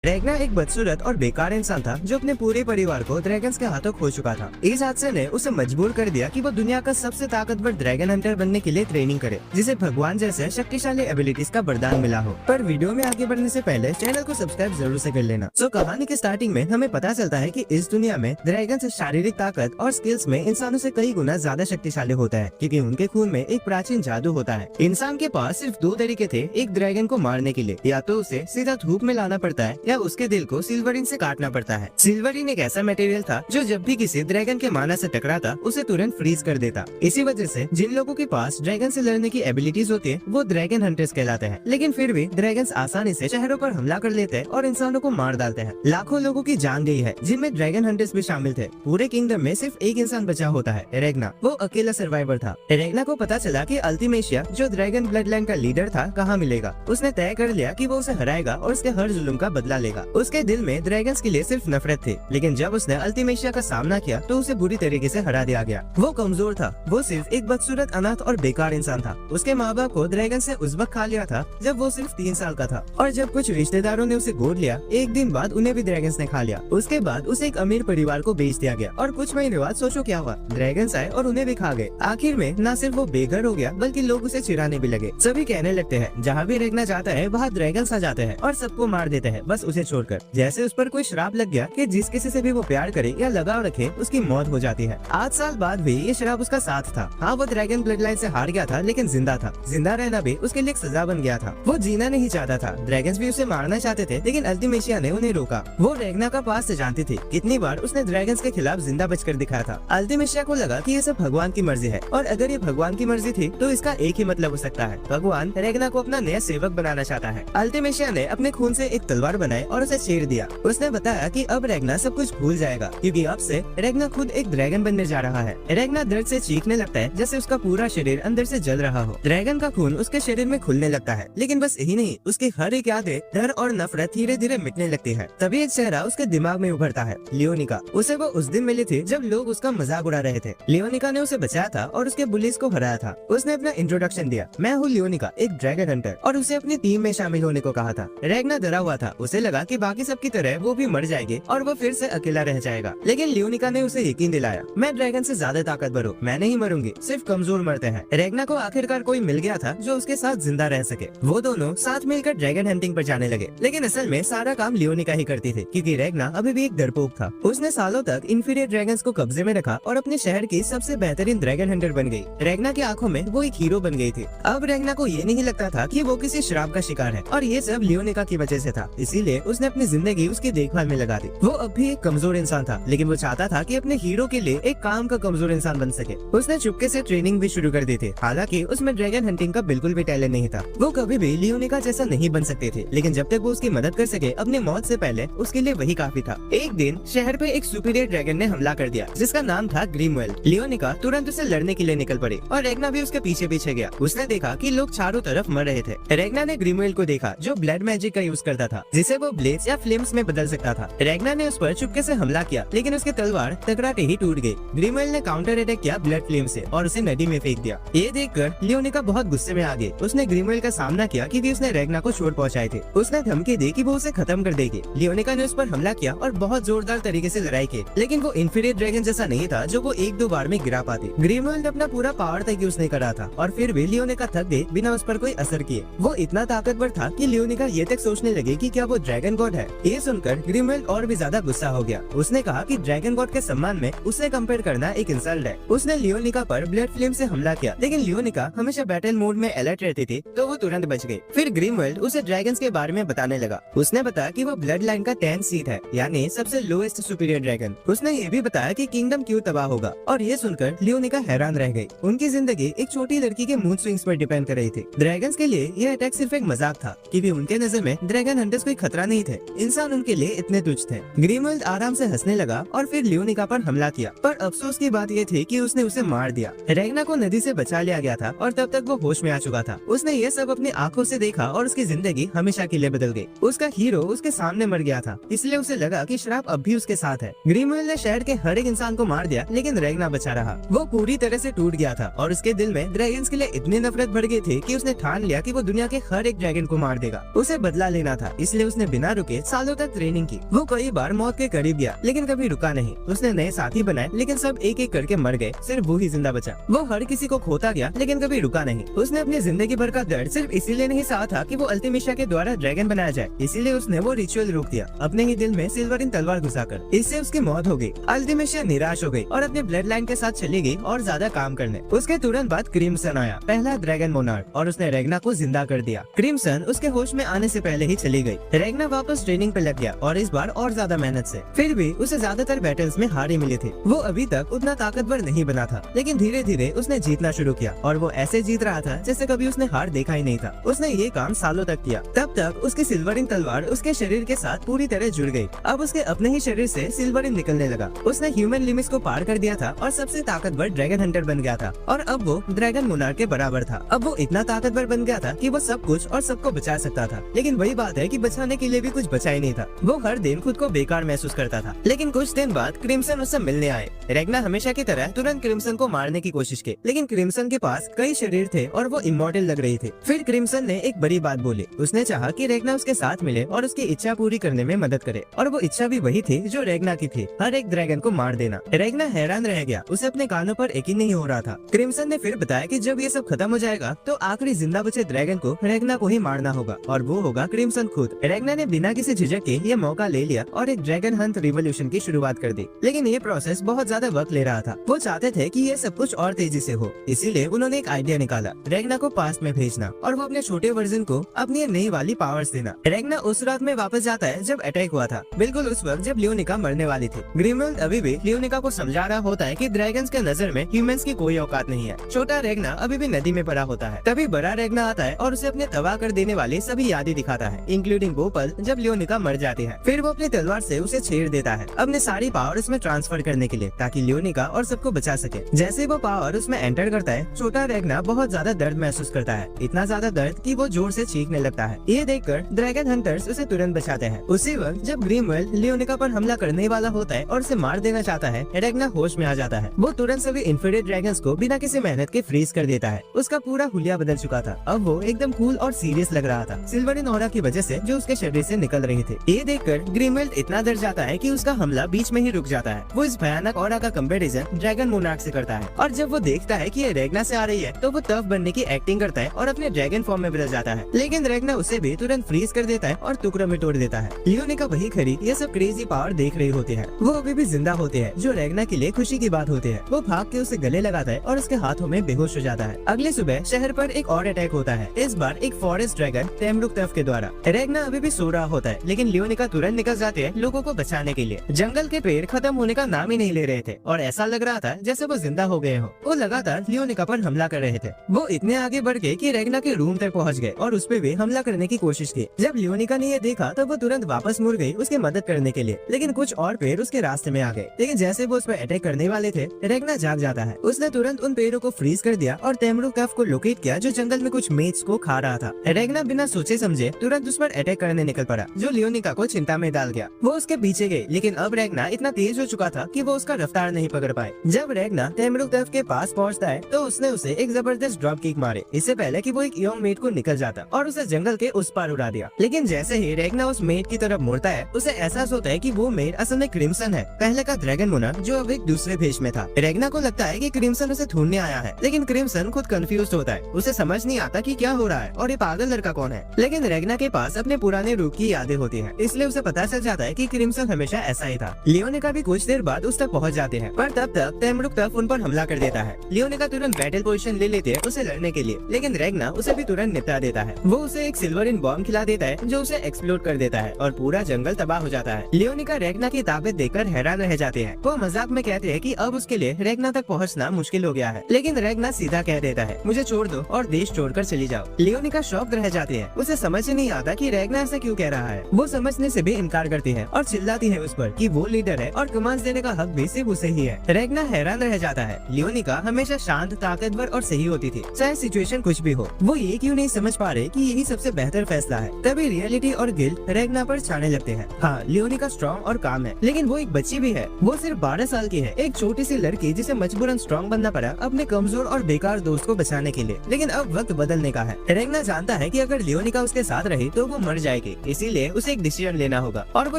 रेगना एक बदसूरत और बेकार इंसान था जो अपने पूरे परिवार को ड्रैगन्स के हाथों खो चुका था। इस हादसे ने उसे मजबूर कर दिया कि वो दुनिया का सबसे ताकतवर ड्रैगन हंटर बनने के लिए ट्रेनिंग करे, जिसे भगवान जैसे शक्तिशाली एबिलिटीज का वरदान मिला हो। पर वीडियो में आगे बढ़ने से पहले चैनल को सब्सक्राइब जरूर से कर लेना। कहानी के स्टार्टिंग में हमें पता चलता है कि इस दुनिया में ड्रैगन शारीरिक ताकत और स्किल्स में इंसानों से कई गुना ज्यादा शक्तिशाली होता है, क्योंकि उनके खून में एक प्राचीन जादू होता है। इंसान के पास सिर्फ दो तरीके थे एक ड्रैगन को मारने के लिए, या तो उसे सीधा धूप में लाना पड़ता है या उसके दिल को सिल्वरिन से काटना पड़ता है। सिल्वरिन एक ऐसा मटेरियल था जो जब भी किसी ड्रैगन के माना से टकराता उसे तुरंत फ्रीज कर देता। इसी वजह से जिन लोगों के पास ड्रैगन से लड़ने की एबिलिटीज होती है वो ड्रैगन हंटर्स कहलाते हैं। लेकिन फिर भी ड्रैगन्स आसानी से शहरों पर हमला कर लेते हैं और इंसानों को मार डालते हैं। लाखों लोगों की जान गई है, जिनमें ड्रैगन हंटर्स भी शामिल थे। पूरे किंगडम में सिर्फ एक इंसान बचा होता है, रेगना। वो अकेला सर्वाइवर था। रेगना को पता चला कि अल्टीमेशिया जो ड्रैगन ब्लड लाइन का लीडर था कहाँ मिलेगा। उसने तय कर लिया कि वो उसे हराएगा और उसके हर जुल्म का बदला लेगा। उसके दिल में ड्रैगन्स के लिए सिर्फ नफरत थी, लेकिन जब उसने अल्टीमेशिया का सामना किया तो उसे बुरी तरीके से हरा दिया गया। वो कमजोर था, वो सिर्फ एक बदसूरत, अनाथ और बेकार इंसान था। उसके माँ बाप को ड्रैगन से उस वक्त खा लिया था जब वो सिर्फ 3 साल का था, और जब कुछ रिश्तेदारों ने उसे गोद लिया, एक दिन बाद उन्हें भी ड्रैगन्स ने खा लिया। उसके बाद उसे एक अमीर परिवार को बेच दिया गया, और कुछ महीने बाद सोचो क्या हुआ, ड्रैगन्स आए और उन्हें भी खा गए। आखिर में न सिर्फ वो बेघर हो गया बल्कि लोग उसे चिढ़ाने भी लगे। सभी कहने लगते हैं जहाँ भी रेगना जाता है वहाँ ड्रैगन्स आ जाते हैं और सबको मार देते हैं, बस उसे छोड़कर। जैसे उस पर कोई श्राप लग गया कि जिस किसी से भी वो प्यार करे या लगाव रखे उसकी मौत हो जाती है। 8 साल बाद भी ये श्राप उसका साथ था। हाँ, वो ड्रैगन ब्लड लाइन से हार गया था, लेकिन जिंदा था। जिंदा रहना भी उसके लिए एक सजा बन गया था। वो जीना नहीं चाहता था। ड्रैगन्स भी उसे मारना चाहते थे, लेकिन अल्टीमेशिया ने उन्हें रोका। वो रेगना का पास से जानती थी। कितनी बार उसने ड्रैगन्स के खिलाफ जिंदा बचकर दिखाया था। अल्टीमेशिया को लगा कि ये सब भगवान की मर्जी है, और अगर ये भगवान की मर्जी थी तो इसका एक ही मतलब हो सकता है, भगवान रेगना को अपना नया सेवक बनाना चाहता है। अल्टीमेशिया ने अपने खून से एक तलवार बनाई और उसे छेड़ दिया। उसने बताया कि अब रेगना सब कुछ भूल जाएगा, क्योंकि अब से रेगना खुद एक ड्रैगन बनने जा रहा है। रेगना दर्द से चीखने लगता है, जैसे उसका पूरा शरीर अंदर से जल रहा हो। ड्रैगन का खून उसके शरीर में खुलने लगता है, लेकिन बस यही नहीं, उसकी हर एक यादें, डर और नफरत धीरे धीरे मिटने लगती है। तभी एक चेहरा उसके दिमाग में उभरता है, लियोनिका। उसे वो उस दिन मिली थी जब लोग उसका मजाक उड़ा रहे थे। लियोनिका ने उसे बचाया था और उसके बुलिस को हराया था। उसने अपना इंट्रोडक्शन दिया, मैं हूँ लियोनिका, एक ड्रैगन हंटर, और उसे अपनी टीम में शामिल होने को कहा था। रेगना डरा हुआ था। उसे लगा कि बाकी सबकी तरह वो भी मर जाएगी और वो फिर से अकेला रह जाएगा, लेकिन लियोनिका ने उसे यकीन दिलाया, मैं ड्रैगन से ज्यादा ताकतवर हूँ, मैं नहीं मरूंगी, सिर्फ कमजोर मरते हैं। रेगना को आखिरकार कोई मिल गया था जो उसके साथ जिंदा रह सके। वो दोनों साथ मिलकर ड्रैगन हंटिंग पर जाने लगे, लेकिन असल में सारा काम लियोनिका ही करती थी, क्योंकि रेगना अभी भी एक डरपोक था। उसने सालों तक इंफीरियर ड्रैगन्स को कब्जे में रखा और अपने शहर की सबसे बेहतरीन ड्रैगन हंटर बन गई। रेगना की आंखों में वो एक हीरो बन गई थी। अब रेगना को ये नहीं लगता था कि वो किसी श्राप का शिकार है, और ये सब लियोनिका की वजह से था। इसीलिए उसने अपनी जिंदगी उसकी देखभाल में लगा दी। वो अब भी एक कमजोर इंसान था, लेकिन वो चाहता था कि अपने हीरो के लिए एक काम का कमजोर इंसान बन सके। उसने चुपके से ट्रेनिंग भी शुरू कर दी थी। हालांकि उसमें ड्रैगन हंटिंग का बिल्कुल भी टैलेंट नहीं था। वो कभी भी लियोनिका जैसा नहीं बन सकते थे, लेकिन जब तक वो उसकी मदद कर सके अपने मौत से पहले, उसके लिए वही काफी था। एक दिन शहर पे एक सुपीरियर ड्रैगन ने हमला कर दिया, जिसका नाम था ग्रिमवेल। लियोनिका तुरंत उसे लड़ने के लिए निकल पड़ी, और रेगना भी उसके पीछे पीछे गया। उसने देखा कि लोग चारों तरफ मर रहे थे। रेगना ने ग्रिमवेल को देखा, जो ब्लड मैजिक का यूज करता था, जिसे वो ब्लेड्स या फ्लेम्स में बदल सकता था। रेगना ने उस पर चुपके से हमला किया, लेकिन उसकी तलवार टकराते ही टूट गई। ग्रिमवेल ने काउंटर अटैक किया ब्लड फ्लेम से और उसे नदी में फेंक दिया। ये देखकर लियोनिका बहुत गुस्से में आ गई। उसने ग्रिमवेल का सामना किया, क्योंकि उसने रेगना को चोट पहुंचाई थी। उसने धमकी दी कि वो उसे खत्म कर देगी। लियोनिका ने उस पर हमला किया और बहुत जोरदार तरीके से लड़ाई की, लेकिन वो इंफीरियर ड्रैगन जैसा नहीं था जो वो 1-2 बार में गिरा पाती। ग्रिमवेल ने अपना पूरा पावर तक यूज नहीं करा था, और फिर भी लियोनिका थक गई बिना उस पर कोई असर किए। वो इतना ताकतवर था कि लियोनिका ये तक सोचने लगी कि क्या वो ड्रैगन गॉड है। ये सुनकर ग्रिमवेल और भी ज्यादा गुस्सा हो गया। उसने कहा कि ड्रैगन गॉड के सम्मान में उसे कंपेयर करना एक इंसल्ट है। उसने लियोनिका पर ब्लड फ्लेम से हमला किया, लेकिन लियोनिका हमेशा बैटल मोड में अलर्ट रहती थी, तो वो तुरंत बच गई। फिर ग्रिमवेल उसे ड्रैगन्स के बारे में बताने लगा। उसने बताया कि वो ब्लड लाइन का 10th सीट है, यानी सबसे लोएस्ट सुपीरियर ड्रैगन। उसने ये भी बताया कि किंगडम क्यों तबाह होगा, और ये सुनकर लियोनिका हैरान रह गई। उनकी जिंदगी एक छोटी लड़की के मूड स्विंग्स पर डिपेंड कर रही थी। ड्रैगन्स के लिए ये अटैक सिर्फ एक मजाक था, क्योंकि उनके नजर में ड्रैगन हंटर्स कोई खतरा नहीं थे। इंसान उनके लिए इतने तुच्छ थे। ग्रिमवेल आराम से हंसने लगा और फिर लियोनिका पर हमला किया, पर अफसोस की बात ये थी कि उसने उसे मार दिया। रेगना को नदी से बचा लिया गया था, और तब तक वो होश में आ चुका था। उसने ये सब अपनी आंखों से देखा और उसकी जिंदगी हमेशा के लिए बदल गई। उसका हीरो उसके सामने मर गया था, इसलिए उसे लगा कि श्राप अब भी उसके साथ है। ग्रिमवेल ने शहर के हर एक इंसान को मार दिया, लेकिन रेगना बचा रहा। वो पूरी तरह से टूट गया था, और उसके दिल में ड्रैगन्स के लिए इतनी नफरत बढ़ गई थी कि उसने ठान लिया कि वो दुनिया के हर एक ड्रैगन को मार देगा। उसे बदला लेना था, इसलिए उसने बिना रुके सालों तक ट्रेनिंग की। वो कई बार मौत के करीब गया लेकिन कभी रुका नहीं। उसने नए साथी बनाए लेकिन सब एक एक करके मर गए, सिर्फ वो ही जिंदा बचा। वो हर किसी को खोता गया लेकिन कभी रुका नहीं। उसने अपनी जिंदगी भर का दर्द सिर्फ इसीलिए नहीं सहा था कि वो अल्टिमेशिया के द्वारा ड्रैगन बनाया जाए, इसीलिए उसने वो रिचुअल रोक दिया अपने ही दिल में सिल्वरिन तलवार घुसाकर। इससे उसकी मौत हो गई। अल्टिमेशिया निराश हो गई और अपने ब्लड लाइन के साथ चली गई और ज्यादा काम करने। उसके तुरंत बाद क्रिम्सन आया, पहला ड्रैगन मोनार्क, और उसने रेगना को जिंदा कर दिया। क्रिम्सन उसके होश में आने से पहले ही चली गई। रेगना वापस ट्रेनिंग पे लग गया और इस बार और ज्यादा मेहनत से। फिर भी उसे ज्यादातर बैटल्स में हार ही मिली थी। वो अभी तक उतना ताकतवर नहीं बना था लेकिन धीरे धीरे उसने जीतना शुरू किया और वो ऐसे जीत रहा था जैसे कभी उसने हार देखा ही नहीं था। उसने ये काम सालों तक किया। तब तक उसकी सिल्वरिन तलवार उसके शरीर के साथ पूरी तरह जुड़ गई। अब उसके अपने ही शरीर से सिल्वरिन निकलने लगा। उसने ह्यूमन लिमिट्स को पार कर दिया था और सबसे ताकतवर ड्रैगन हंटर बन गया था और अब वो ड्रैगन मोनार्क के बराबर था। अब वो इतना ताकतवर बन गया था कि वो सब कुछ और सबको बचा सकता था। लेकिन वही बात है कि बचाने के लिए भी कुछ बचा ही नहीं था। वो हर दिन खुद को बेकार महसूस करता था। लेकिन कुछ दिन बाद क्रिम्सन उससे मिलने आए। रेगना हमेशा की तरह तुरंत क्रिम्सन को मारने की कोशिश की लेकिन क्रिम्सन के पास कई शरीर थे और वो इमॉर्टल लग रही थी। फिर क्रिम्सन ने एक बड़ी बात बोली। उसने चाहा कि रेगना उसके साथ मिले और उसकी इच्छा पूरी करने में मदद करे और वो इच्छा भी वही थी जो रेगना की थी, हर एक ड्रैगन को मार देना। रेगना हैरान रह गया, उसे अपने कानों पर यकीन नहीं हो रहा था। क्रिम्सन ने फिर बताया कि जब ये सब खत्म हो जाएगा तो आखिरी जिंदा बचे ड्रैगन को रेगना को ही मारना होगा और वो होगा क्रिम्सन खुद। रेगना ने बिना किसी झिझक के ये मौका ले लिया और एक ड्रैगन हंट रिवॉल्यूशन की शुरुआत कर दी। लेकिन ये प्रोसेस बहुत ज्यादा वक्त ले रहा था। वो चाहते थे कि ये सब कुछ और तेजी से हो, इसीलिए उन्होंने एक आइडिया निकाला, रेगना को पास्ट में भेजना और वो अपने छोटे वर्जन को अपनी नई वाली पावर्स देना। रेगना उस रात में वापस जाता है जब अटैक हुआ था, बिल्कुल उस वक्त जब लियोनिका मरने वाली थी। ग्रिमवेल्ड अभी भी लियोनिका को समझा रहा होता है कि ड्रैगन्स के नजर में ह्यूमंस की कोई औकात नहीं है। छोटा रेगना अभी भी नदी में पड़ा होता है। तभी बड़ा रेगना आता है और उसे अपने तबाह कर देने वाली सभी यादें दिखाता है, इंक्लूडिंग वो पल जब लियोनिका मर जाती है। फिर वो अपनी तलवार से उसे छेड़ देता है अपने सारी पावर उसमें ट्रांसफर करने के लिए ताकि लियोनिका और सबको बचा सके। जैसे वो पावर उसमें एंटर करता है, छोटा रेगना बहुत ज्यादा दर्द महसूस करता है, इतना ज्यादा दर्द कि वो जोर से चीखने लगता है। ये देखकर ड्रैगन हंटर्स उसे तुरंत बचाते हैं। उसी वक्त जब ग्रिमवेल्ड लियोनिका पर हमला करने वाला होता है और उसे मार देना चाहता है, रेगना होश में आ जाता है। वो तुरंत सभी इन्फीरियर ड्रैगन्स को बिना किसी मेहनत के फ्रीज कर देता है। उसका पूरा हुलिया बदल चुका था। अब वो एकदम कूल और सीरियस लग रहा था, सिल्वरिन ऑरा की वजह से जो उसके शरीर से निकल रही थी। ये देखकर ग्रिमवेल्ड इतना डर जाता है कि उसका हमला बीच में ही रुक जाता है। वो इस भयानक ऑरा का कंपैरिजन ड्रैगन मोनार्क से करता है और जब वो देखता है कि ये रेगना से आ रही है तो वो टफ बनने की एक्टिंग करता है और अपने ड्रैगन फॉर्म में बदल जाता है। लेकिन रेगना उसे भी तुरंत फ्रीज कर देता है और टुकड़ों में तोड़ देता है। लियोनिका वही खड़ी ये सब क्रेजी पावर देख रही होती है। वो अभी भी जिंदा होते हैं, जो रेगना के लिए खुशी की बात होती है। वो भाग के उसे गले लगाता है और उसके हाथों में बेहोश हो जाता है। अगले सुबह शहर पर एक और अटैक होता है, इस बार एक फॉरेस्ट ड्रैगन टेमरुक टफ के द्वारा। रेगना अभी भी सो रहा होता है लेकिन लियोनिका तुरंत निकल जाते हैं लोगों को बचाने के लिए। जंगल के पेड़ खत्म होने का नाम ही नहीं ले रहे थे और ऐसा लग रहा था जैसे वो जिंदा हो गए हो। वो लगातार लियोनिका पर हमला कर रहे थे। वो इतने आगे बढ़ गए कि रेगना के रूम तक पहुंच गए और उस पे भी हमला करने की कोशिश की। जब लियोनिका ने ये देखा तो वो तुरंत वापस मुड़ गई उसकी मदद करने के लिए, लेकिन कुछ और पेड़ उसके रास्ते में आ गए। लेकिन जैसे वो उस पर अटैक करने वाले थे, रेगना जाग जाता है। उसने तुरंत उन पेड़ों को फ्रीज कर दिया और टेमरुक टफ को लोकेट किया जो जंगल में कुछ मेज को खा रहा था। रेगना बिना सोचे समझे तुरंत उस पर अटैक करने निकल पड़ा, जो लियोनिका को चिंता में डाल गया। वो उसके पीछे गई लेकिन अब रेगना इतना तेज हो चुका था कि वो उसका रफ्तार नहीं पकड़ पाए। जब रेगना टेमरुक टफ के पास पहुंचता है तो उसने उसे एक जबरदस्त ड्रॉप किक मारे, इससे पहले कि वो एक यंग मेट को निकल जाता और उसे जंगल के उस पार उड़ा दिया। लेकिन जैसे ही रेगना उस मेट की तरफ मुड़ता है, उसे एहसास होता है कि वो मेट असल में क्रिम्सन है, पहले का ड्रैगन मोनार्क जो अब एक दूसरे भेष में था। रेगना को लगता है कि क्रिम्सन उसे ढूंढने आया है, लेकिन क्रिम्सन खुद कंफ्यूज होता है। उसे समझ नहीं आता कि क्या हो रहा है और ये पागल लड़का कौन है। लेकिन रेगना के पास अपने पुराने रूप की यादें होती हैं, इसलिए उसे पता चल जाता है कि क्रिम्सन हमेशा ऐसा ही था। लियोनिका भी कुछ देर बाद उस तक पहुंच जाते हैं, पर तब तक टेमरुक टफ उन पर हमला कर देता है। लियोनिका तुरंत बैटल पोजीशन ले लेते हैं उसे लड़ने के लिए, लेकिन रेगना उसे भी तुरंत निपटा देता है। वो उसे एक सिल्वरिन बॉम्ब खिला देता है जो उसे एक्सप्लोड कर देता है और पूरा जंगल तबाह हो जाता है। लियोनिका रेगना की ताकत देखकर हैरान रह जाते हैं। वो मजाक में कहते हैं कि अब उसके लिए रेगना तक पहुंचना मुश्किल हो गया है, लेकिन रेगना सीधा कह देता है, मुझे छोड़ दो और देश छोड़कर चली जाओ। लियोनिका शॉक्ड रह जाती है, उसे समझ ही नहीं आता कि रेगना ऐसा क्यों कह रहा है। वो समझने से भी इनकार करती है और चिल्लाती है उस पर कि वो लीडर है और कमांड देने का हक भी सिर्फ उसे ही है। रेगना हैरान रह जाता है। लियोनिका हमेशा शांत, ताकतवर और सही होती थी, चाहे सिचुएशन कुछ भी हो। वो ये क्यों नहीं समझ पा रहे कि यही सबसे बेहतर फैसला है। तभी रियलिटी और गिल्ट रेगना पर छाने लगते हैं। हाँ, लियोनिका स्ट्रॉन्ग और काम है, लेकिन वो एक बच्ची भी है। वो सिर्फ 12 साल की है, एक छोटी सी लड़की जिसे मजबूरन स्ट्रॉन्ग बनना पड़ा अपने कमजोर और बेकार दोस्त को बचाने के लिए। लेकिन अब वक्त बदलने का है। रेगना जानता है कि अगर लियोनिका उसके साथ रही तो वो मर जाएगी इसीलिए उसे एक डिसीजन लेना होगा और वो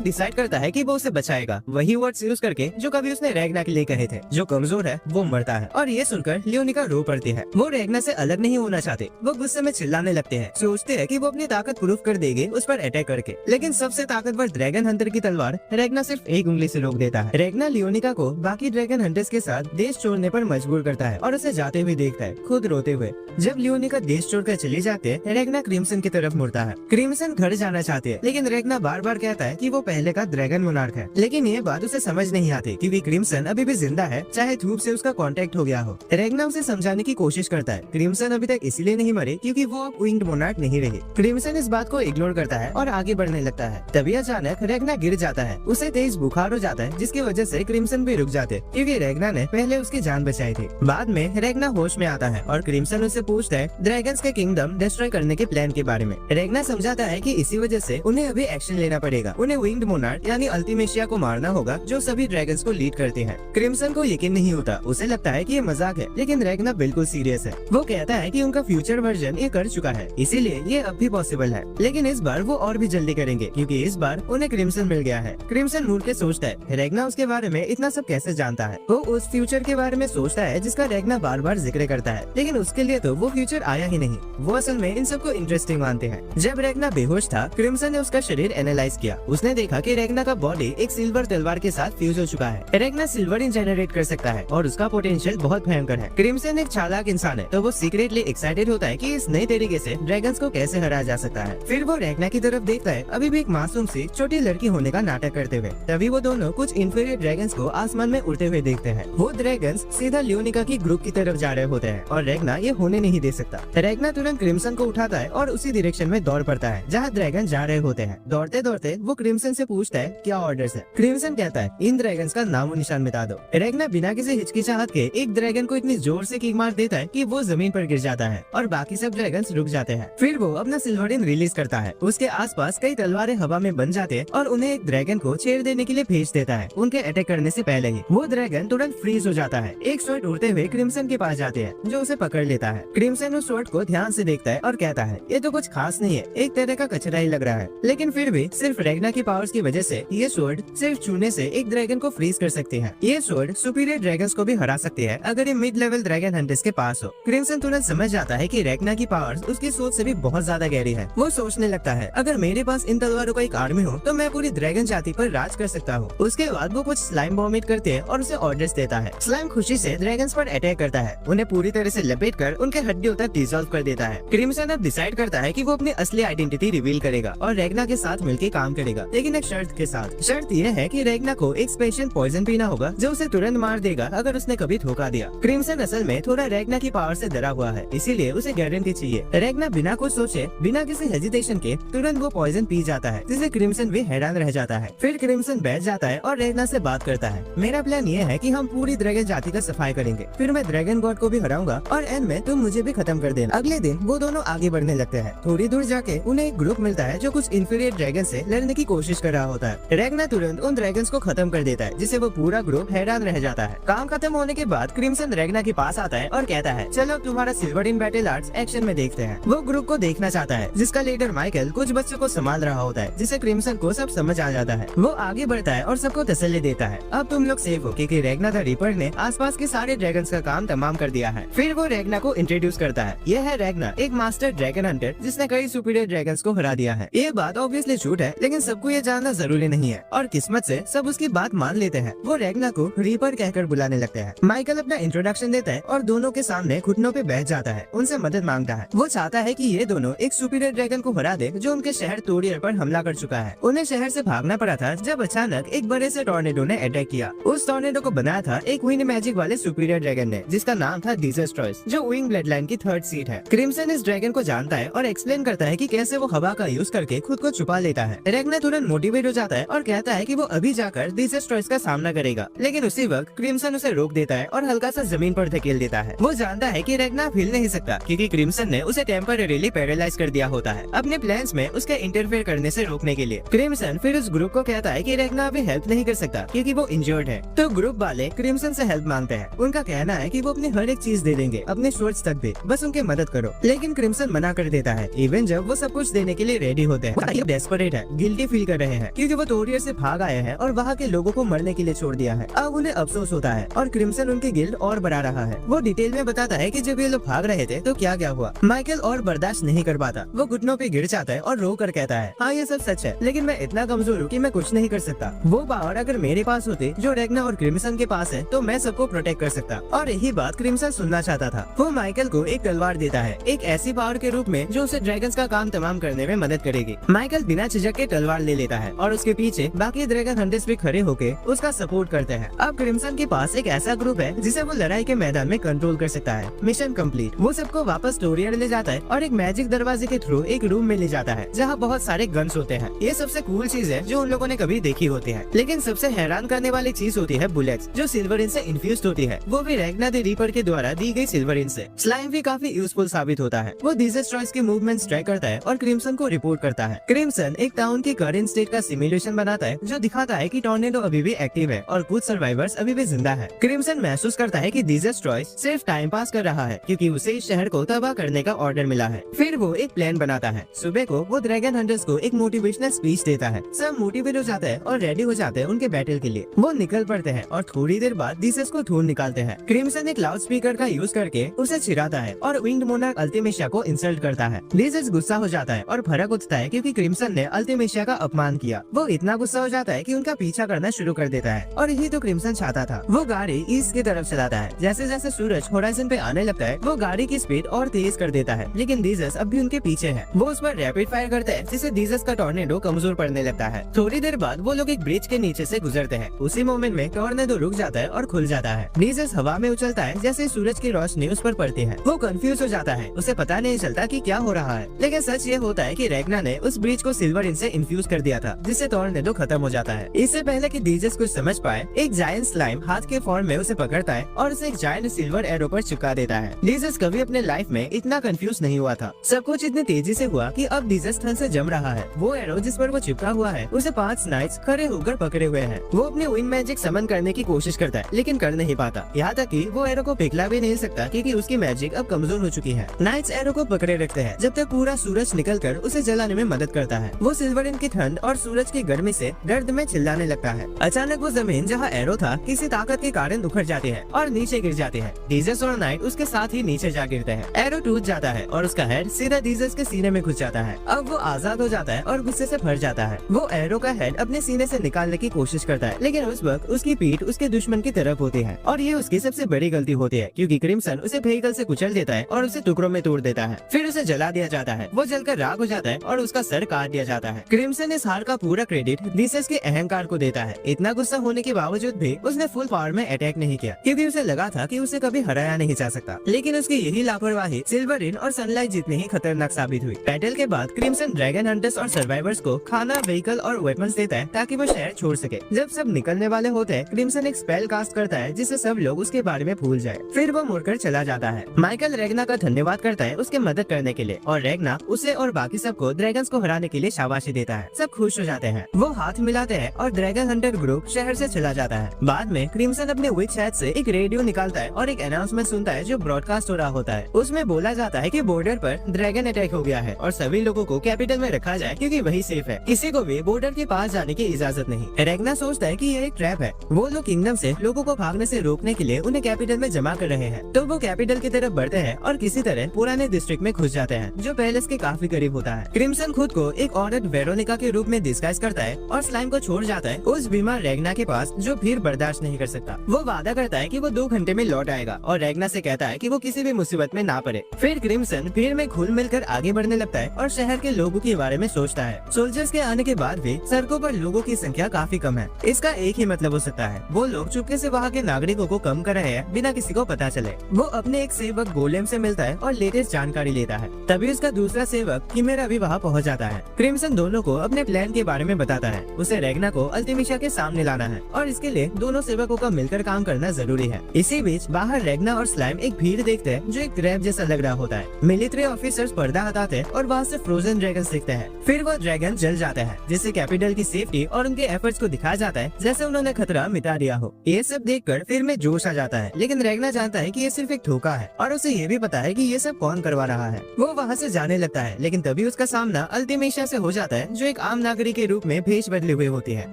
डिसाइड करता है कि वो उसे बचाएगा, वही वर्ड्स यूज करके जो कभी उसने रेगना के लिए कहे थे। जो कमजोर है वो मरता है और ये सुनकर लियोनिका रो पड़ती है। वो रेगना से अलग नहीं होना चाहते। वो गुस्से में चिल्लाने लगते हैं, सोचते हैं कि वो अपनी ताकत प्रूफ कर देंगे उस पर अटैक करके। लेकिन सबसे ताकतवर ड्रैगन हंटर की तलवार रेगना सिर्फ एक उंगली से रोक देता है। रेगना लियोनिका को बाकी ड्रैगन हंटर्स के साथ देश छोड़ने पर मजबूर करता है और उसे जाते हुए देखता है, खुद रोते हुए। जब लियोनिका देश छोड़कर चली जाते हैं, रेगना क्रिम्सन की तरफ मुड़ता है। क्रिम्सन घर जाना चाहते हैं, लेकिन रेगना बार बार कहता है कि वो पहले का ड्रैगन मोनार्क है। लेकिन ये बात उसे समझ नहीं आती क्योंकि क्रिम्सन अभी भी जिंदा है, चाहे धूप से उसका कांटेक्ट हो गया हो। रेगना उसे समझाने की कोशिश करता है, क्रिम्सन अभी तक इसलिए नहीं मरे क्योंकि वो अब विंग्ड मोनार्क नहीं रहे। क्रिम्सन इस बात को इग्नोर करता है और आगे बढ़ने लगता है। तभी अचानक रेगना गिर जाता है, उसे तेज बुखार हो जाता है, जिसकी वजह से क्रिम्सन भी रुक जाते क्योंकि रेगना ने पहले उसकी जान बचाई थी। बाद में रेगना होश में आता है और क्रिम्सन उससे पूछता है ड्रैगन्स के किंगडम डिस्ट्रॉय करने के प्लान के बारे में। रेगना समझाता है कि इसी वजह से उन्हें अभी एक्शन लेना पड़ेगा। उन्हें विंग्ड मोनार्क यानी अल्टीमेशिया को मारना होगा जो सभी ड्रैगन्स को लीड करते हैं। क्रिम्सन को यकीन नहीं होता, उसे लगता है कि ये मजाक है, लेकिन रेगना बिल्कुल सीरियस है। वो कहता है कि उनका फ्यूचर वर्जन ये कर चुका है, इसीलिए ये अब भी पॉसिबल है, लेकिन इस बार वो और भी जल्दी करेंगे क्योंकि इस बार उन्हें क्रिम्सन मिल गया है। क्रिम्सन मुड़ के सोचता है रेगना उसके बारे में इतना सब कैसे जानता है। वो उस फ्यूचर के बारे में सोचता है जिसका रेगना बार बार जिक्र करता है, लेकिन उसके लिए तो वो फ्यूचर आया ही नहीं। वो असल में इन सबको इंटरेस्टिंग मानते हैं। जब रेगना बेहोश था, क्रिम्सन ने उसका शरीर एनालाइज किया। उसने देखा कि रेगना का बॉडी एक सिल्वर तलवार के साथ फ्यूज हो चुका है। रेगना सिल्वर जनरेट कर सकता है और उसका पोटेंशियल बहुत भयंकर है। क्रिम्सन एक चालाक इंसान है, तो वो सीक्रेटली एक्साइटेड होता है कि इस नए तरीके से ड्रैगन्स को कैसे हराया जा सकता है। फिर वो रेगना की तरफ देखता है, अभी भी एक मासूम सी छोटी लड़की होने का नाटक करते हुए। तभी वो दोनों कुछ इंफीरियर ड्रैगन्स को आसमान में उड़ते हुए देखते हैं। वो ड्रैगन्स सीधा लियोनिका की ग्रुप की तरफ जा रहे होते हैं और रेगना ये होने नहीं दे सकता। रेगना तुरंत क्रिम्सन को उठाता है और उसी डायरेक्शन में दौड़ पड़ता है जहाँ ड्रैगन जा रहे होते हैं। दौड़ते दौड़ते वो क्रिम्सन से पूछता है क्या ऑर्डर्स है। क्रिम्सन कहता है इन ड्रैगन्स का नामो निशान मिटा दो। रेगना बिना किसी हिचकिचाहट के एक ड्रैगन को इतनी जोर से किक मार देता है कि वो जमीन पर गिर जाता है और बाकी सब ड्रैगन्स रुक जाते हैं। फिर वो अपना सिल्वरिन रिलीज करता है। उसके आसपास कई तलवारें हवा में बन जाते हैं और उन्हें एक ड्रैगन को छेड़ देने के लिए भेज देता है। उनके अटैक करने से पहले ही वो ड्रैगन तुरंत फ्रीज हो जाता है। एक स्वॉर्ड उड़ते हुए क्रिम्सन के पास जाते हैं जो उसे पकड़ लेता है। क्रिम्सन उस स्वॉर्ड को ध्यान से देखता है और कहता है ये तो कुछ खास नहीं है, एक तरह का कचरा ही लग रहा है। लेकिन फिर भी सिर्फ रेगना की पावर्स की वजह से ये स्वॉर्ड सिर्फ छूने से एक ड्रैगन को फ्रीज कर सकती है। ये स्वॉर्ड सुपीरियर ड्रैगन्स को भी हरा सकती है अगर ये मिड लेवल ड्रैगन हंटर्स के पास हो। क्रिम्सन तुरंत समझ जाता है कि रेगना की पावर्स उसकी सोच से भी बहुत ज्यादा गहरी है। वो सोचने लगता है अगर मेरे पास इन तलवारों का एक आर्मी हो तो मैं पूरी ड्रैगन जाति पर राज कर सकता हूँ। उसके बाद वो कुछ स्लाइम वॉमिट करते हैं और उसे ऑर्डर्स देता है। स्लाइम खुशी से ड्रैगन्स पर अटैक करता है, उन्हें पूरी तरह से लपेट कर उनके हड्डियों तक डिसॉल्व कर देता है। क्रिम्सन अब डिसाइड करता है कि वो अपनी असली आइडेंटिटी रिवील करेगा और रेगना के साथ मिलकर काम करेगा, लेकिन एक शर्त के साथ। शर्त यह है कि रेगना को एक स्पेशल पॉइजन पीना होगा जो उसे तुरंत मार देगा अगर उसने कभी धोखा दिया। क्रिम्सन असल में थोड़ा रेगना की पावर से डरा हुआ है, इसीलिए उसे गारंटी चाहिए। रेगना बिना कुछ सोचे, बिना किसी हेजिटेशन के तुरंत वो पॉइजन पी जाता है, जिससे क्रिम्सन भी हैरान रह जाता है। फिर क्रिम्सन बैठ जाता है और रेगना से बात करता है। मेरा प्लान ये है कि हम पूरी ड्रैगन जाति का सफाई करेंगे, फिर मैं ड्रैगन गॉड को भी हराऊंगा और एंड में तुम मुझे भी खत्म कर देना। अगले दिन वो दोनों आगे बढ़ने लगते हैं। थोड़ी दूर जाके उन्हें एक ग्रुप मिलता है जो कुछ इंफीरियर ड्रैगन से लड़ने की कोशिश कर रहा होता है। रेगना तुरंत उन ड्रैगन्स को खत्म कर देता है, जिससे वो पूरा ग्रुप हैरान रह जाता है। काम खत्म होने के बाद क्रिम्सन रेगना के पास आता है और कहता है चलो तुम्हारा सिल्वरिन बैटल आर्ट्स एक्शन में देखते हैं। वो ग्रुप को देखना चाहता है जिसका लीडर माइकल कुछ बच्चों को संभाल रहा होता है, जिसे क्रिम्सन को सब समझ आ जाता है। वो आगे बढ़ता है और सबको तसल्ली देता है, अब तुम लोग सेफ हो क्योंकि रेगना द रीपर ने आसपास के सारे ड्रैगन्स का काम तमाम कर दिया है। फिर वो रेगना को इंट्रोड्यूस करता है। यह है रेगना, एक मास्टर ड्रैगन हंटर जिसने कई सुपीरियर ड्रैगन्स को हरा दिया है। ये बात ऑब्वियसली झूठ है, लेकिन सबको ये जानना जरूरी नहीं है और किस्मत से सब उसकी बात मान लेते हैं। वो रेगना को रीपर कहकर बुलाने लगते हैं। माइकल अपना इंट्रोडक्शन देता है और दोनों के सामने घुटनों पे बैठ जाता है, उनसे मदद मांगता है। वो चाहता है कि ये दोनों एक सुपीरियर ड्रैगन को हरा दे जो उनके शहर तोड़ियर पर हमला कर चुका है। उन्हें शहर से भागना पड़ा था जब अचानक एक बड़े से टॉर्नेडो ने अटैक किया। उस टॉर्नेडो को बनाया था एक विंड मैजिक वाले सुपीरियर ड्रैगन ने, जिसका नाम था डिजास्ट्रॉयस, जो विंग ब्लड लाइन की 3rd सीट है। क्रिम्सन इस ड्रैगन को जानता है और एक्सप्लेन करता है कि कैसे वो हवा का यूज करके खुद को छुपा लेता है। रेगना तुरंत मोटिवेट हो जाता है और कहता है कि वो अभी जाकर डिजास्ट्रॉयस का सामना करेगा, लेकिन उसी वक्त क्रिम्सन उसे रोक देता है और हल्का सा जमीन पर धकेल देता है। वो जानता है कि रेगना हिल नहीं सकता क्योंकि क्रिम्सन ने उसे टेम्परेरीली पैरालाइज कर दिया होता है, अपने प्लान्स में उसके इंटरफेयर करने से रोकने के लिए। क्रिम्सन फिर उस ग्रुप को कहता है कि रेगना अभी हेल्प नहीं कर सकता क्योंकि वो इंजर्ड है। तो ग्रुप वाले क्रिम्सन से हेल्प मांगते हैं। उनका कहना है कि वो अपनी हर एक चीज दे देंगे, अपने शॉर्ट्स तक भी, बस उनकी मदद करो। लेकिन क्रिम्सन मना कर देता है, इवन जब वो सब कुछ देने के लिए रेडी होते हैं। डेस्परेट है, गिल्टी फील कर रहे हैं क्योंकि वो टोरियर से भाग आए हैं और वहाँ के लोगों को मरने के लिए छोड़ दिया है। अब उन्हें अफसोस होता है और क्रिम्सन उनकी गिल्ड और बढ़ा रहा है। वो डिटेल में बताता है कि जब ये लोग भाग रहे थे तो क्या क्या हुआ। माइकल और बर्दाश्त नहीं कर पाता, वो घुटनों पे गिर जाता है और रो कर कहता है, हाँ ये सब सच है, लेकिन मैं इतना कमजोर हूँ कि मैं कुछ नहीं कर सकता। वो पावर अगर मेरे पास होते जो रेगना और क्रिम्सन के पास है तो मैं सबको प्रोटेक्ट कर सकता। और यही बात क्रिम्सन सुनना चाहता था। वो माइकल को एक तलवार देता है, एक ऐसी पावर के रूप में जो उसे ड्रैगन्स का काम तमाम करने में मदद करेगी। माइकल बिना झिझक के तलवार ले लेता है और उसके पीछे बाकी ड्रैगन हंटर्स भी खड़े होकर उसका सपोर्ट करते हैं। अब क्रिम्सन के पास एक ऐसा ग्रुप है जिसे वो लड़ाई के मैदान में कंट्रोल कर सकता है। Mission complete. वो सबको वापस टोरियर ले जाता है और एक मैजिक दरवाजे के थ्रू एक रूम में ले जाता है जहाँ बहुत सारे गन्स होते हैं। ये सबसे कूल चीज है जो उन लोगों ने कभी देखी होती है। लेकिन सबसे हैरान करने वाली चीज होती है बुलेट्स, जो सिल्वरिन से इन्फ्यूज होती है, वो भी रेगना द रीपर के द्वारा दी गई सिल्वरिन से। स्लाइम भी काफी यूजफुल साबित होता है। वो डिजास्ट्रॉयज के मूवमेंट्स ट्रैक करता है और क्रिम्सन को रिपोर्ट करता है। क्रिम्सन एक टाउन की करंट स्टेट का सिमुलेशन बनाता है जो दिखाता है कि टॉर्नेडो अभी भी एक्टिव है और कुछ सर्वाइवर्स अभी भी जिंदा है। क्रिम्सन महसूस करता है कि डिजास्ट्रॉयज सिर्फ टाइम पास कर रहा है क्योंकि उसे इस शहर को तबाह करने का ऑर्डर मिला है। फिर वो एक प्लान बनाता है। सुबह को वो ड्रैगन हंटर्स को एक मोटिवेशनल स्पीच देता है। सब मोटिवेट हो जाते हैं और रेडी हो जाते हैं उनके बैटल के लिए। वो निकल पड़ते हैं और थोड़ी देर बाद डीसेस को ढूंढ निकालते हैं। क्रिम्सन एक लाउड स्पीकर का यूज करके उसे चिढ़ाता है और विंग्ड मोनार्क अल्टिमेशिया को इंसल्ट करता है। डीसेस गुस्सा हो जाता है और भड़क उठता है क्योंकि क्रिम्सन ने अल्टिमेशिया का अपमान किया। वो इतना गुस्सा हो जाता है कि उनका पीछा करना शुरू कर देता है और यही तो क्रिम्सन चाहता था। वो गाड़ी ईस्ट की तरफ चलाता है। जैसे जैसे सूरज होराइजन पे आने लगता है वो गाड़ी की स्पीड और तेज कर देता है, लेकिन डीजस अब भी उनके पीछे है। वो उस पर रैपिड फायर करता है जिससे डीजस का टॉर्नेडो कमजोर पड़ने लगता है। थोड़ी देर बाद वो लोग एक ब्रिज के नीचे से गुजरते हैं। उसी मोमेंट में टॉर्नेडो रुक जाता है और खुल जाता है। डीजस हवा में उछलता है जैसे सूरज की रोशनी उस पर पड़ती है। वो कंफ्यूज हो जाता है, उसे पता नहीं चलता कि क्या हो रहा है। लेकिन सच ये होता है कि रेगना ने उस ब्रिज को सिल्वरिन से इन्फ्यूज कर दिया था जिससे टॉर्नेडो खत्म हो जाता है। इससे पहले कि डीजस कुछ समझ पाए, एक जायंट स्लाइम हाथ के फॉर्म में उसे पकड़ता है और उसे एक जायंट सिल्वर एरो पर चिपका देता है। डीजस कभी अपने लाइफ में इतना कंफ्यूज नहीं हुआ था। सब कुछ इतनी तेजी से हुआ कि अब डीजस थल से जम रहा है। वो एरो जिस पर वो चिपका हुआ है उसे 5 नाइट्स खड़े होकर पकड़े हुए हैं। वो अपने विंड मैजिक समन करने की कोशिश करता है लेकिन कर नहीं पाता। यहाँ तक कि वो एरो को पिघला भी नहीं सकता क्योंकि उसकी मैजिक अब कमजोर हो चुकी है। नाइट्स एरो को पकड़े रखते हैं जब तक पूरा सूरज निकलकर उसे जलाने में मदद करता है। वो सिल्वरिन की ठंड और सूरज की गर्मी से दर्द में चिल्लाने लगता है। अचानक वो जमीन जहाँ एरो था किसी ताकत के कारण उखड़ जाती है और नीचे गिर जाती है। डीजस और नाइट उसके साथ ही नीचे जा गिरते हैं। एरो टूट जाता है और उसका हेड सीधा डीजस के सीने में घुस जाता है। अब वो आजाद हो जाता है और गुस्से से भर जाता है। वो एरो का हेड अपने सीने से निकालने की कोशिश करता है लेकिन उस वक्त उसकी पीठ उसके दुश्मन की तरफ होती है और ये उसकी सबसे बड़ी गलती होती है क्योंकि क्रिम्सन उसे व्हीकल से कुचल देता है और उसे टुकड़ों में तोड़ देता है। फिर उसे जला दिया जाता है। वो जलकर राख हो जाता है और उसका सर काट दिया जाता है। क्रिम्सन इस हार का पूरा क्रेडिट डीजस के अहंकार को देता है। इतना गुस्सा होने के बावजूद भी उसने फुल पावर में अटैक नहीं किया क्योंकि उसे लगा था कि उसे कभी हराया नहीं जा सकता। लेकिन उसकी यही लापरवाही सिल्वरिन और सनलाइट जितनी ही खतरनाक साबित हुई। बैटल के बाद क्रिम्सन ड्रैगन हंटर्स और सर्वाइवर्स को खाना, व्हीकल और वेपन्स देता है ताकि वो शहर छोड़ सके। जब सब निकलने वाले होते हैं क्रिम्सन एक स्पेल कास्ट करता है जिससे सब लोग उसके बारे में भूल जाए। फिर वो मुड़कर चला जाता है। माइकल रेगना का धन्यवाद करता है उसके मदद करने के लिए और रेगना उसे और बाकी सबको ड्रैगन्स को हराने के लिए शाबाशी देता है। सब खुश हो जाते हैं। वो हाथ मिलाते हैं और ड्रैगन हंटर ग्रुप शहर से चला जाता है। बाद में क्रिम्सन अपने विच हैट से एक रेडियो निकालता है और एक अनाउंसमेंट सुनता है जो ब्रॉडकास्ट हो रहा होता है। उसमें बोला जाता है कि बॉर्डर पर ड्रैगन अटैक हो गया है और सभी लोगों को कैपिटल में रखा जाए क्योंकि वही सेफ है। किसी को भी बॉर्डर के पास जाने की इजाजत नहीं। रेगना सोचता है कि यह एक ट्रैप है। वो लोग किंगडम से लोगों को भागने से रोकने के लिए उन्हें कैपिटल में जमा कर रहे हैं। तो वो कैपिटल की तरफ बढ़ते हैं और किसी तरह पुराने डिस्ट्रिक्ट में घुस जाते हैं जो पैलेस के काफी करीब होता है। क्रिम्सन खुद को एक औरत वेरोनिका के रूप में डिस्गाइज करता है और स्लाइम को छोड़ जाता है उस बीमार रेगना के पास जो भीड़ बर्दाश्त नहीं कर सकता। वो वादा करता है कि वो 2 घंटे में लौट आएगा और रेगना से कहता है कि वो किसी भी मुसीबत में ना पड़े। फिर क्रिम्सन भीड़ में घुल मिलकर आगे बढ़ने लगता है और शहर के लोगों के बारे में सोचता है। सोल्जर्स के आने के बाद भी सड़कों पर लोगों की संख्या काफी कम है। इसका एक ही मतलब हो सकता है, वो लोग चुपके से वहाँ के नागरिकों को कम कर रहे हैं बिना किसी को पता चले। वो अपने एक सेवक गोलेम से मिलता है और लेटेस्ट जानकारी लेता है। तभी उसका दूसरा सेवक किमेरा भी वहाँ पहुँच जाता है। क्रिम्सन दोनों को अपने प्लान के बारे में बताता है। उसे रेगना को अल्टिमेशिया के सामने लाना है और इसके लिए दोनों सेवकों का मिलकर काम करना जरूरी है। इसी बीच बाहर रेगना और स्लाइम एक भीड़ देखते हैं जो एक ट्रैप जैसा लग रहा होता है। मिलिट्री ऑफिसर्स पर्दा हटाते हैं और वहाँ से फ्रोजन ड्रैगन दिखते हैं। फिर वो ड्रैगन जल जाता है जिससे कैपिटल की सेफ्टी और उनके एफर्ट्स को दिखाया जाता है जैसे उन्होंने खतरा मिटा दिया हो। ये सब देखकर फिर में जोश आ जाता है, लेकिन रेगना जानता है कि ये सिर्फ एक धोखा है और उसे ये भी पता है कि ये सब कौन करवा रहा है। वो वहाँ से जाने लगता है लेकिन तभी उसका सामना सामना अल्टीमेशिया से हो जाता है, जो एक आम नागरिक के रूप में भेष बदले हुए होती है।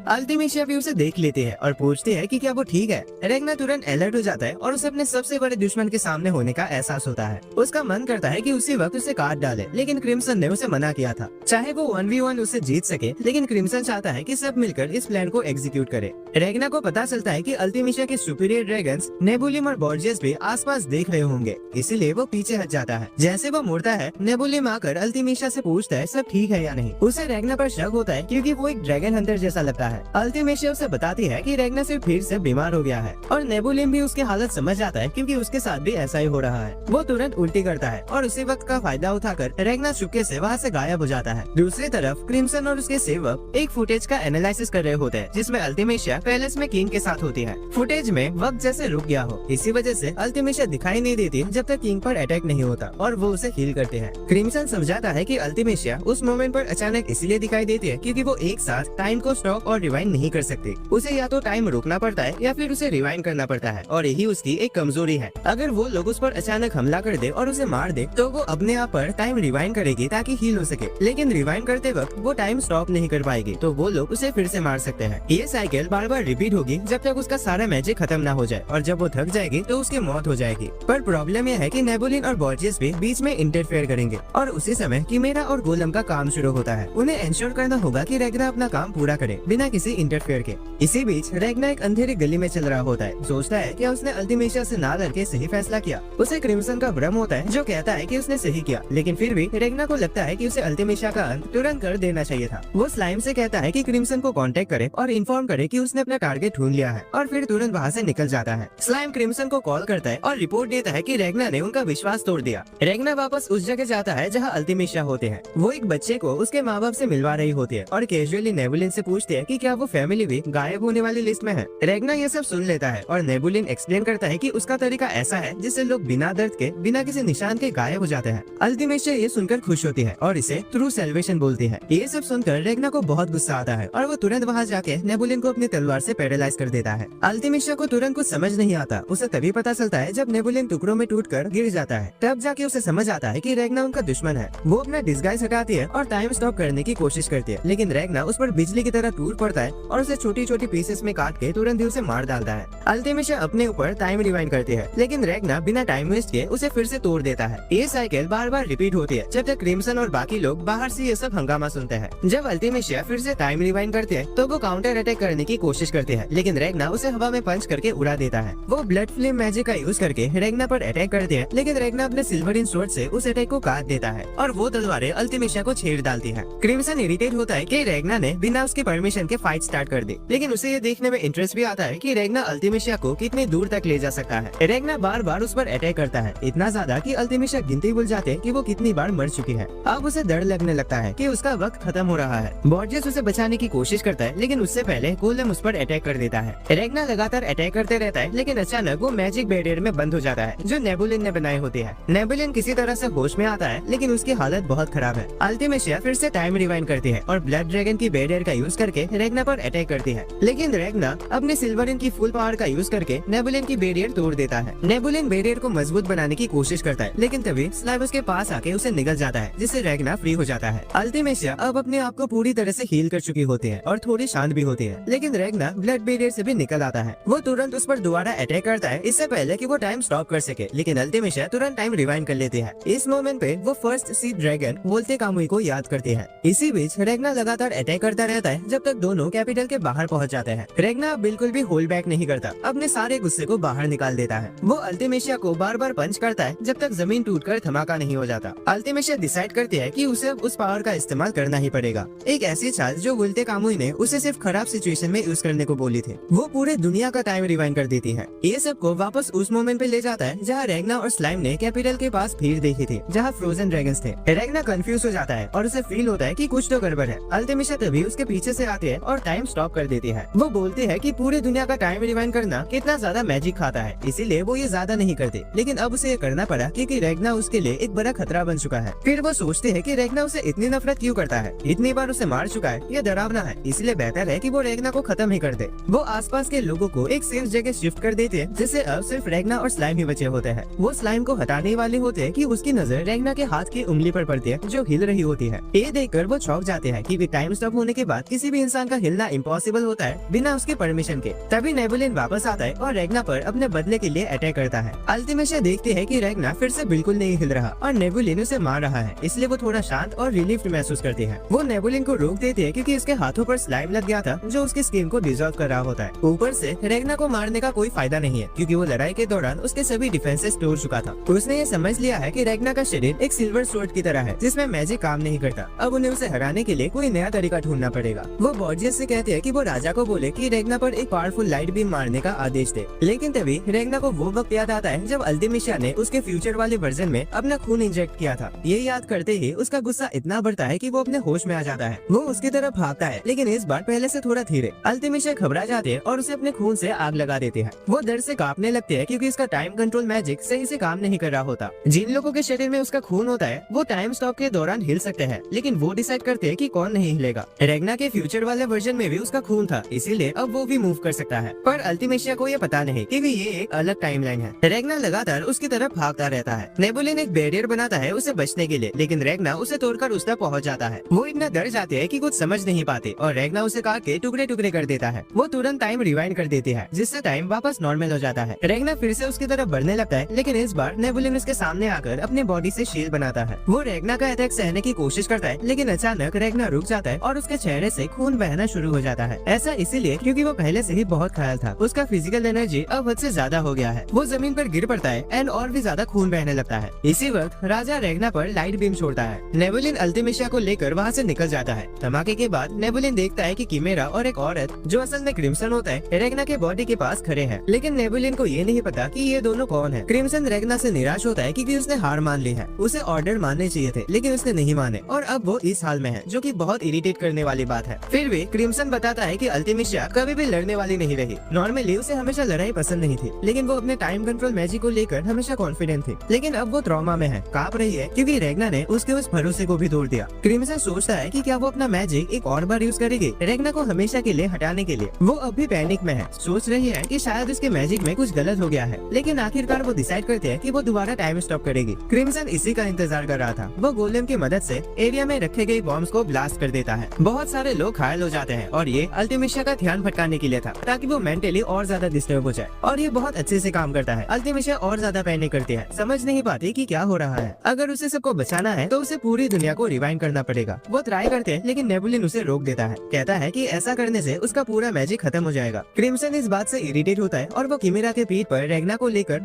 अल्टीमेशिया भी उसे देख लेती है और पूछती है कि क्या वो ठीक है। रेगना तुरंत अलर्ट हो जाता है और उसे अपने सबसे बड़े दुश्मन के सामने होने का एहसास होता है। उसका मन करता है कि उसी वक्त उसे काट डाले, लेकिन क्रिम्सन ने उसे मना किया था। चाहे वो 1v1 उसे जीत सके, लेकिन क्रिम्सन चाहता है कि सब मिलकर इस प्लान को एग्जीक्यूट करे। रेगना को पता चलता है कि अल्टीमेशिया के सुपीरियर ड्रैगन्स नेबुलिम और बॉर्जियस भी आसपास देख रहे होंगे, इसीलिए वो पीछे हट जाता है। जैसे वो मुड़ता है, नेबुलिम आकर अल्टीमेशिया से पूछता है सब ठीक है या नहीं। उसे रेगना पर शक होता है क्योंकि वो एक ड्रैगन हंटर जैसा लगता है। अल्टीमेशिया उसे बताती है कि रेगना सिर्फ फिर से बीमार हो गया है और नेबुलिम भी उसकी हालत समझ जाता है क्योंकि उसके साथ भी ऐसा ही हो रहा है। वो तुरंत उल्टी करता है और उसी वक्त का फायदा उठाकर रेगना चुपके से वहाँ से गायब हो जाता है। दूसरी तरफ क्रिम्सन और उसके सेवक एक फुटेज का एनालिसिस कर रहे होते हैं, जिसमें अल्टीमेशिया पैलेस में किंग के साथ होती है। फुटेज में वक्त जैसे रुक गया हो, इसी वजह से अल्टीमेशिया दिखाई नहीं देती जब तक किंग पर अटैक नहीं होता और वो उसे हील करते हैं। क्रिम्सन समझाता है कि अल्टीमेशिया उस मोमेंट पर अचानक इसलिए दिखाई देती है क्योंकि वो एक साथ टाइम को स्टॉप और रिवाइंड नहीं कर सकती। उसे या तो टाइम रोकना पड़ता है या फिर उसे रिवाइंड करना पड़ता है और यही उसकी एक कमजोरी है। अगर वो लोग उस पर अचानक हमला कर दे और उसे मार दे तो वो अपने आप पर टाइम रिवाइंड करेगी ताकि हील हो सके, लेकिन रिवाइंड करते वक्त वो टाइम स्टॉप नहीं कर पाएगी तो वो लोग उसे फिर से मार सकते हैं। ये साइकिल बार बार रिपीट होगी जब तक उसका सारा मैजिक खत्म ना हो जाए और जब वो थक जाएगी तो उसकी मौत हो जाएगी। पर प्रॉब्लम यह है कि नेबुलिन और बॉर्जियस भी बीच में इंटरफेयर करेंगे और उसी समय कीमेरा और गोलम का काम शुरू होता है। उन्हें इंश्योर करना होगा कि रेगना अपना काम पूरा करे बिना किसी इंटरफेयर के। इसी बीच रेगना एक अंधेरी गली में चल रहा होता है, सोचता है कि उसने अल्टीमेशिया से ना लड़के सही फैसला किया। उसे क्रिम्सन का भ्रम होता है जो कहता है कि उसने सही किया, लेकिन फिर भी रेगना को लगता है कि उसे अल्टीमेशिया का अंत तुरंत कर देना चाहिए था। वो स्लाइम से कहता है कि क्रिम्सन को कांटेक्ट करे और इन्फॉर्म करे कि उसने अपना टारगेट ढूंढ लिया है और फिर तुरंत वहाँ से निकल जाता है। स्लाइम क्रिम्सन को कॉल करता है और रिपोर्ट देता है कि रेगना ने उनका विश्वास तोड़ दिया। रेगना वापस उस जगह जाता है जहाँ अल्टीमेशिया होते हैं। वो एक बच्चे को उसके माँ बाप से मिलवा रही होती है और कैजुअली नेबुलिन से पूछती है कि क्या वो फैमिली भी गायब होने वाली लिस्ट में है। रेगना ये सब सुन लेता है और नेबुलिन एक्सप्लेन करता है कि उसका तरीका ऐसा है जिससे लोग बिना दर्द के, बिना किसी निशान के गायब हो जाते हैं। अल्टीमेशिया ये सुनकर खुश होती है और इसे ट्रू सेल्वेशन बोलती है। ये सब सुनकर रेगना को बहुत गुस्सा आता है और वो तुरंत वहाँ जाके नेबुलिन को अपनी तलवार से पैरालाइज कर देता है। अल्टीमेशिया को तुरंत कुछ समझ नहीं आता। उसे तभी पता चलता है जब नेबुलिन टुकड़ों में टूटकर गिर जाता है। तब जाके उसे समझ आता है कि रेगना उनका दुश्मन है। वो अपना डिस्गाइज हटाती है और टाइम स्टॉप करने की कोशिश करती है, लेकिन रेगना उस पर बिजली की तरह टूट पड़ता है और उसे छोटी छोटी पीसेस में काट के तुरंत ही उसे मार डालता है। अल्टीमेशिया अपने ऊपर टाइम रिवाइंड करती है, लेकिन रेगना बिना टाइम वेस्ट किए उसे फिर से तोड़ देता है। ये साइकिल बार बार रिपीट होती है जब तक क्रिम्सन और बाकी लोग बाहर से ये सब हंगामा सुनते हैं। जब अल्टीमेशिया फिर से टाइम रिवाइंड करती है तो वो काउंटर अटैक करने की कोशिश करती है, लेकिन रेगना उसे हवा में पंच करके उड़ा देता है। वो ब्लड फ्लेम मैजिक का यूज करके रेगना पर अटैक करती है, लेकिन रेगना अपने सिल्वरिन स्वॉर्ड से उस अटैक को काट देता है और वो तलवारें अल्टीमेशिया को छेड़ डालती है। क्रिम्सन इरिटेट होता है कि रेगना ने बिना उसकी परमिशन के फाइट स्टार्ट कर दी, लेकिन उसे ये देखने में इंटरेस्ट भी आता है कि रेगना अल्टीमेशिया को कितनी दूर तक ले जा सकता है। रेगना बार बार उस पर अटैक करता है, इतना ज्यादा कि अल्टीमेशिया गिनती भूल जाते हैं कि वो कितनी बार मर चुकी है। अब उसे डर लगने लगता है कि उसका वक्त खत्म हो रहा है। बॉर्जियस उसे बचाने की कोशिश करता है, लेकिन उससे पहले गोलेम उस पर अटैक कर देता है। रेगना लगातार अटैक करते रहता है, लेकिन अचानक वो मैजिक बैरियर में बंद हो जाता है जो नेबुलिन ने बनाई होती है। नेबुलिन किसी तरह से होश में आता है, लेकिन उसकी हालत बहुत खराब है। अल्टीमेशिया फिर से टाइम रिवाइंड करती है और ब्लड ड्रैगन की बैरियर का यूज करके रेगना पर अटैक करती है, लेकिन रेगना अपने सिल्वरिन की फुल पावर का यूज करके नेबुलिन की बैरियर तोड़ देता है। नेबुलिन बैरियर को मजबूत बनाने की कोशिश करता है, लेकिन तभी स्लाइम उसके पास आके उसे निगल जाता है, जिससे रेगना फ्री हो जाता है। अल्टीमेशिया अब अपने आप को पूरी तरह से हील कर चुकी होती है और थोड़ी शांत भी होती है, लेकिन रेगना ब्लड बैरियर से भी निकल आता है। वो तुरंत उस पर दोबारा अटैक करता है इससे पहले कि वो टाइम स्टॉप कर सके, लेकिन अल्टीमेशिया तुरंत टाइम रिवाइंड कर लेती है। इस मोमेंट पे वो फर्स्ट सी ड्रैगन वोल्ते कामुई को याद करती है। इसी बीच रेगना लगातार अटैक करता रहता है जब तक दोनों कैपिटल के बाहर पहुंच जाते हैं। रेगना बिल्कुल भी होल्ड बैक नहीं करता, अपने सारे गुस्से को बाहर निकाल देता है। वो अल्टीमेशिया को बार बार पंच करता है जब तक जमीन टूटकर धमाका नहीं हो जाता। अल्टीमेशिया डिसाइड करती है कि उसे उस पावर का इस्तेमाल करना ही पड़ेगा, एक ऐसी चाल जो वोल्ते कामुई ने उसे सिर्फ खराब सिचुएशन में यूज करने को बोली थी। वो पूरे दुनिया का टाइम रिवाइंड कर देती है। ये सब को वापस उस मोमेंट पे ले जाता है जहाँ रेगना और स्लाइम ने कैपिटल के पास भीड़ देखी थी, जहाँ फ्रोजन ड्रैगन्स थे। रेगना कंफ्यूज हो जाता है और उसे फील होता है कि कुछ तो गड़बड़ है। अल्टीमेशिया तभी उसके पीछे से आती है और टाइम स्टॉप कर देती है। वो बोलती है कि पूरी दुनिया का टाइम रिवाइंड करना कितना ज्यादा मैजिक खाता है, इसीलिए वो ये ज्यादा नहीं करती, लेकिन अब उसे ये करना पड़ा क्योंकि रेगना उसके लिए एक बड़ा खतरा बन चुका है। फिर वो सोचती है कि रेगना उसे इतनी नफरत क्यों करता है, इतनी बार उसे मार चुका है, ये डरावना है, इसलिए बेहतर है कि वो रेगना को खत्म ही कर दे। वो आसपास के लोगों को एक सेफ जगह शिफ्ट कर देते हैं, जिससे अब सिर्फ रेगना और स्लाइम ही बचे होते हैं। वो स्लाइम को हटाने वाले होते हैं कि उसकी नजर रेगना के हाथ की उंगली पर पड़ती है जो हिल रही होती है। ये देखकर वो चौंक जाते हैं कि टाइम स्टॉप होने के बाद किसी भी इंसान का हिलना इम्पॉसिबल होता है बिना उसके परमिशन के। तभी नेबुलिन वापस आता है और रेगना पर अपने बदले के लिए अटैक करता है। अल्टिमेशिया देखती है कि रेगना फिर से बिल्कुल नहीं हिल रहा और नेबुलिन उसे मार रहा है, इसलिए वो थोड़ा शांत और रिलीफ्ड महसूस करती है। वो नेबुलिन को रोक देती है क्योंकि उसके हाथों पर स्लाइम लग गया था जो उसकी स्किन को डिसॉल्व कर रहा होता है। ऊपर से रेगना को मारने का कोई फायदा नहीं है क्योंकि वो लड़ाई के दौरान उसके सभी डिफेंसेस तोड़ चुका था। उसने ये समझ लिया है कि रेगना का शरीर एक सिल्वर स्वॉर्ड की तरह है जिसमें मैजिक काम नहीं करता। अब उन्हें उसे हराने के लिए कोई नया तरीका ढूंढना पड़ेगा। वो बॉर्जियस से कहते हैं कि वो राजा को बोले कि रेगना पर एक पावरफुल लाइट बीम मारने का आदेश दे, लेकिन तभी रेगना को वो वक्त याद आता है जब अल्टिमेशिया ने उसके फ्यूचर वाले वर्जन में अपना खून इंजेक्ट किया था। ये याद करते ही उसका गुस्सा इतना बढ़ता है कि वो अपने होश में आ जाता है। वो उसकी तरफ भागता है लेकिन इस बार पहले से थोड़ा धीरे। अल्टिमेशिया घबरा जाते हैं और उसे अपने खून से आग लगा देते हैं। वो डर से कांपने लगते हैं क्योंकि इसका टाइम कंट्रोल मैजिक सही से काम नहीं कर रहा होता। जिन लोगों के शरीर में उसका खून होता है वो टाइम स्टॉप के दौरान हिल सकते हैं, लेकिन वो डिसाइड करते हैं कि कौन नहीं हिलेगा। रेगना के फ्यूचर वाले वर्जन में भी उसका खून था, इसीलिए अब वो भी मूव कर सकता है। पर अल्टिमेशिया को ये पता नहीं क्योंकि ये एक अलग टाइमलाइन है। रेगना लगातार उसकी तरफ भागता रहता है। नेबुलिन एक बैरियर बनाता है उसे बचने के लिए, लेकिन रेगना उसे तोड़कर उस तक पहुंच जाता है। वो इतना डर जाते हैं कि कुछ समझ नहीं पाते और रेगना उसे काट के टुकड़े टुकड़े कर देता है। वो तुरंत टाइम रिवाइंड कर देती है जिससे टाइम वापस नॉर्मल हो जाता है। रेगना फिर से उसकी तरफ बढ़ने लगता है, लेकिन इस बार नेबुलिन उसके सामने आकर अपने बॉडी से शील्ड बनाता है। वो रेगना का अटैक सहने की कोशिश करता है, लेकिन अचानक रेगना रुक जाता है और उसके चेहरे से खून बहना शुरू हो जाता है। ऐसा इसीलिए क्योंकि वो पहले से ही बहुत घायल था। उसका फिजिकल एनर्जी अब हद से ज्यादा हो गया है। वो जमीन पर गिर पड़ता है एंड और भी ज्यादा खून बहने लगता है। इसी वक्त राजा रेगना पर लाइट बीम छोड़ता है। नेबुलिन अल्टिमेशिया को लेकर वहाँ से निकल जाता है। धमाके के बाद नेबुलिन देखता है कि किमेरा और एक औरत जो असल में क्रिम्सन होता है रेगना के बॉडी के पास खड़े हैं, लेकिन नेबुलिन को ये नहीं पता कि ये दोनों कौन है। क्रिम्सन रेगना से निराश होता है क्योंकि उसने हार मान ली है। उसे ऑर्डर मानने चाहिए थे लेकिन उसने नहीं माने और अब वो इस हाल में है, जो कि बहुत इरिटेट करने वाली बात है। फिर भी क्रिम्सन बताता है कि अल्टिमेशिया कभी भी लड़ने वाली नहीं रही। नॉर्मली उसे हमेशा लड़ाई पसंद नहीं थी, लेकिन वो अपने टाइम कंट्रोल मैजिक को लेकर हमेशा कॉन्फिडेंट थी। लेकिन अब वो ट्रॉमा में है, कांप रही है क्योंकि रेगना ने उसके उस भरोसे को भी तोड़ दिया। क्रिम्सन सोचता है कि क्या वो अपना मैजिक एक और बार यूज करेगी रेगना को हमेशा के लिए हटाने के लिए। वो अब भी पैनिक में है, सोच रही है कि शायद उसके मैजिक में कुछ गलत हो गया है, लेकिन आखिरकार वो डिसाइड करते हैं कि वो दोबारा टाइम स्टॉप करेगी। क्रिम्सन इसी का इंतजार कर रहा था। वो गोलेम की मदद से एरिया में रखे गए बॉम्ब्स को ब्लास्ट कर देता है। बहुत सारे लोग घायल हो जाते हैं और ये अल्टिमेशिया का ध्यान भटकाने के लिए था ताकि वो मेंटली और ज्यादा डिस्टर्ब हो जाए, और ये बहुत अच्छे से काम करता है। अल्टिमेशिया और ज्यादा पैनिक करती है, समझ नहीं पाती कि क्या हो रहा है। अगर उसे सबको बचाना है तो उसे पूरी दुनिया को रिवाइंड करना पड़ेगा। वो ट्राई करते हैं लेकिन नेबुलिन उसे रोक देता है, कहता है कि ऐसा करने से उसका पूरा मैजिक खत्म हो जाएगा। क्रिम्सन इस बात से इरिटेट होता है और वो किमेरा के पीठ पर रेगना को लेकर